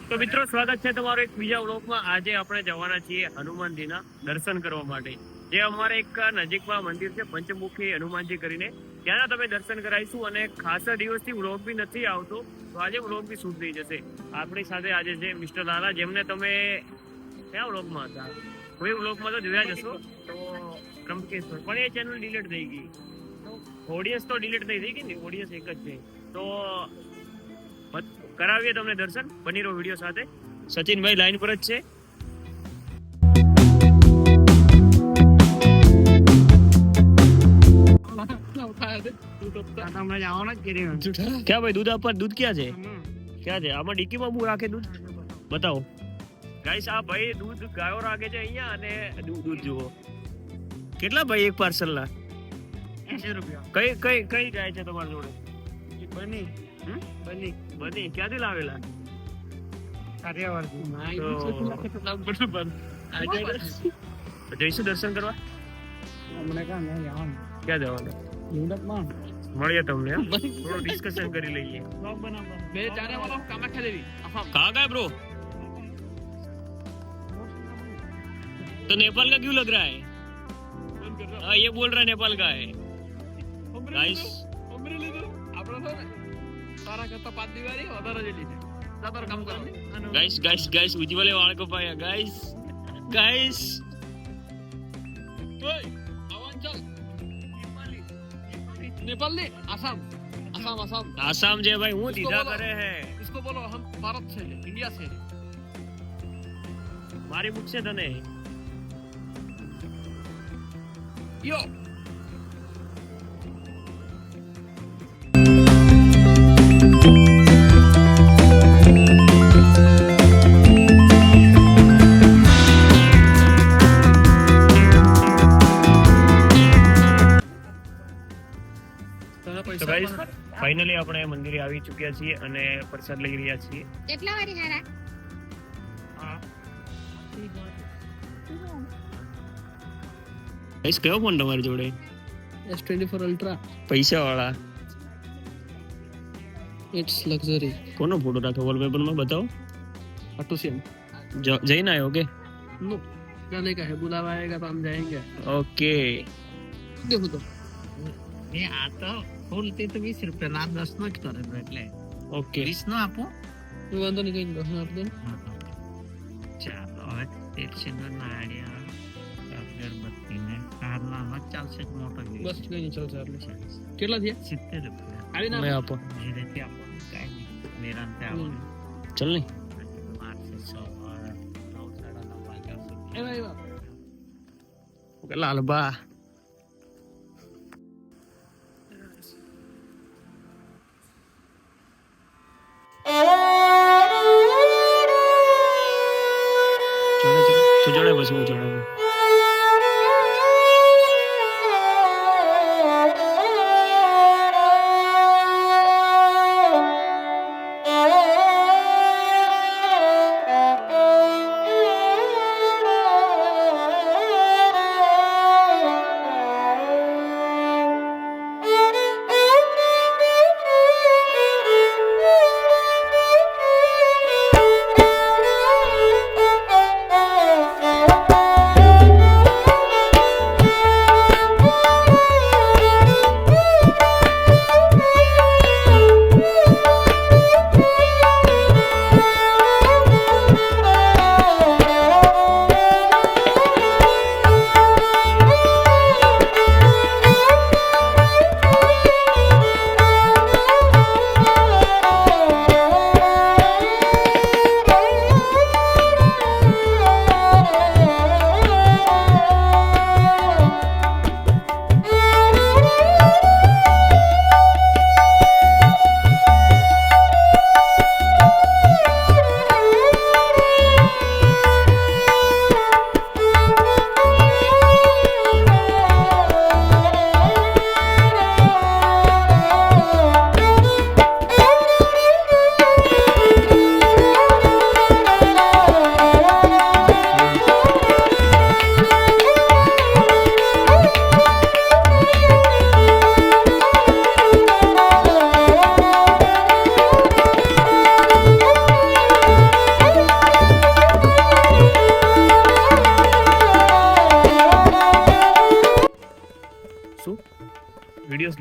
તો મિત્રો સ્વાગત છે તમારો એક બીજા વ્લોગમાં. આજે આપણે જવાના છીએ હનુમાનજીના દર્શન કરવા માટે. જે અમારે એક નજીકમાં મંદિર છે પંચમુખી હનુમાનજી કરીને, ત્યાંના તમે દર્શન કરાવીશું. અને ખાસા દિવસથી વ્લોગ બી નથી આવતો, તો આજે વ્લોગ બી શૂટ થઈ જશે. આપણી સાથે આજે છે મિસ્ટર લાલા, જેમને તમે કયા વ્લોગમાં હતા, કોઈ વ્લોગમાં તો જોયા જશો. તો ત્રંબકેશ્વર પણ એ ચેનલ ડિલીટ થઈ ગઈ. ઓડિયન્સ તો ડિલીટ થઈ ગઈ ને, ઓડિયન્સ એક જ છે. તો કરાવીએ તમને દર્શન. બની રહો વિડીયો સાથે. સચિનભાઈ લાઈન પર જ છે. ક્યાં ભાઈ દૂધ આપવા? દૂધ ક્યાં છે? ક્યાં છે? આમાં ડિક્કીમાં બહુ રાખે દૂધ, બતાવો ગાઈસ. આ ભાઈ દૂધ ગાયો રાખે છે અહીંયા. અને દૂધ જુઓ કેટલા ભાઈ એક પાર્સલ ના 80 રૂપિયા. કઈ કઈ ગાય છે તમારી જોડે? બની બની ક્યાંથી લાવેલા? જઈશું દર્શન કરવા. ક્યાં જવાનું? મળીએ તમને, થોડું ડિસ્કશન કરી લઈએ. कहाँ गए ब्रो? तो नेपाल का क्यों लग रहा है? हाँ ये बोल रहा है नेपाल का है गाइस. गाइस गाइस गाइस उज्जवल वाले को पाया गाइस. गाइस नेपाल ने आसाम आसाम आसाम आसाम जे भाई हूँ दीदा करे है. इसको बोलो हम भारत से है, इंडिया से है. मारी मुझ से धने यो તો ગાઈસ ફાઇનલી આપણે મંદિરે આવી ચૂક્યા છીએ અને પ્રસાદ લઈ રહ્યા છીએ. કેટલા વારી હારા? ગાઈસ કયો ફોન તમારી જોડે? S24 ultra. પૈસા વાળા. It's luxury. કોનો ફોટો રાખો વોલપેપરમાં? બતાવો. ऑटोसियम. જઈને આવ્યો કે? नो जाने का है, बुलावा आएगा तो हम जाएंगे. ઓકે. देखो तो એ આ તો ફૂલ થી તો 20 રૂપિયા ના 10 નો જ કરે એટલે ઓકે 20 નો આપો. मैं वांदो नहीं कहीं दस आप देन. ચાલો હવે ટેક્સીનો નાળિયા અગરબત્તી ને કારનામાં ચાલશે જ મોટો बस कहीं नहीं चल चार ले. કેટલા થયા? 70 રૂપિયા. આવી ના મેં આપો. ધીરેથી આપો, કાંઈ નહીં નિરાંતે આપો. ચલ ને. મારથી 9 સાડા 9 વાગ્યા સુધી. એવા એવા ઓકે લાલબા. જોડે બસ હું જોડે.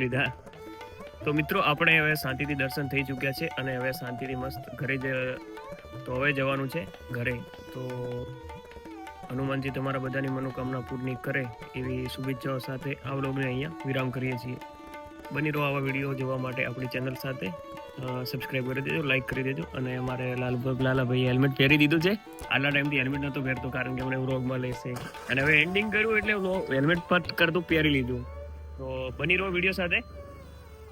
લીધા. તો મિત્રો આપણે હવે શાંતિથી દર્શન થઈ ચૂક્યા છે અને હવે શાંતિથી મસ્ત ઘરે તો હવે જવાનું છે ઘરે. તો હનુમાનજી તમારા બધાની મનોકામના પૂર્ણ કરે એવી શુભેચ્છાઓ સાથે આ વ્લોગને અહીંયા વિરામ કરીએ છીએ. બની રહો આવા વિડીયો જોવા માટે આપણી ચેનલ સાથે. સબસ્ક્રાઈબ કરી દેજો, લાઈક કરી દેજો. અને અમારે લાલાભાઈ હેલ્મેટ પહેરી દીધું છે. આટલા ટાઈમથી હેલ્મેટ નહોતો પહેરતો કારણ કે અમને વ્લોગમાં લેશે, અને હવે એન્ડિંગ કર્યું એટલે હેલ્મેટ પટ કરતું પહેરી લીધું. તો બની રહો વિડીયો સાથે.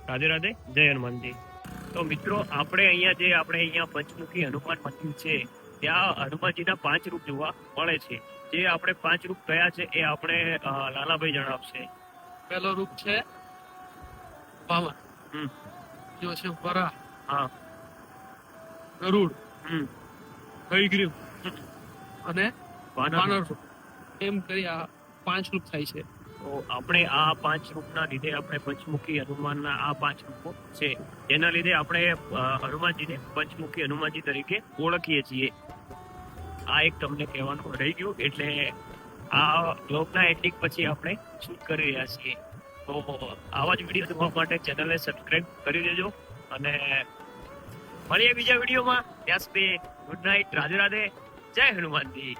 રાધે રાધે, જય હનુમાનજી. તો મિત્રો આપણે અહીંયા પંચમુખી હનુમાન મંદિર છે, ત્યાં હનુમાનજીના 5 રૂપ જોવા મળે છે. જે આપણે 5 રૂપ કયા છે એ આપણે લાલાભાઈ જણાવશે. પહેલો રૂપ છે વામન, હમ. બીજો છે વરાહ, હા. ગરુડ, હમ. હયગ્રીવ અને વાનર. વાનર રૂપ. એમ કરી આ 5 રૂપ થાય છે. તો આપણે આ 5 રૂપના લીધે આપણે પંચમુખી હનુમાનના આ 5 રૂપો છે, જેના લીધે આપણે હનુમાનજીને પંચમુખી હનુમાનજી તરીકે ઓળખીએ છીએ. આ એક તમને કહેવાનું રહી ગયું, એટલે આ બ્લોગના એન્ડિંગ પછી આપણે શૂટ કરી રહ્યા છીએ. તો આવા જ વિડીયો જોવા માટે ચેનલને સબસ્ક્રાઇબ કરી દેજો અને મળીએ બીજા વિડીયોમાં. ત્યાં સુધી ગુડ નાઇટ, રાધે રાધે, જય હનુમાનજી.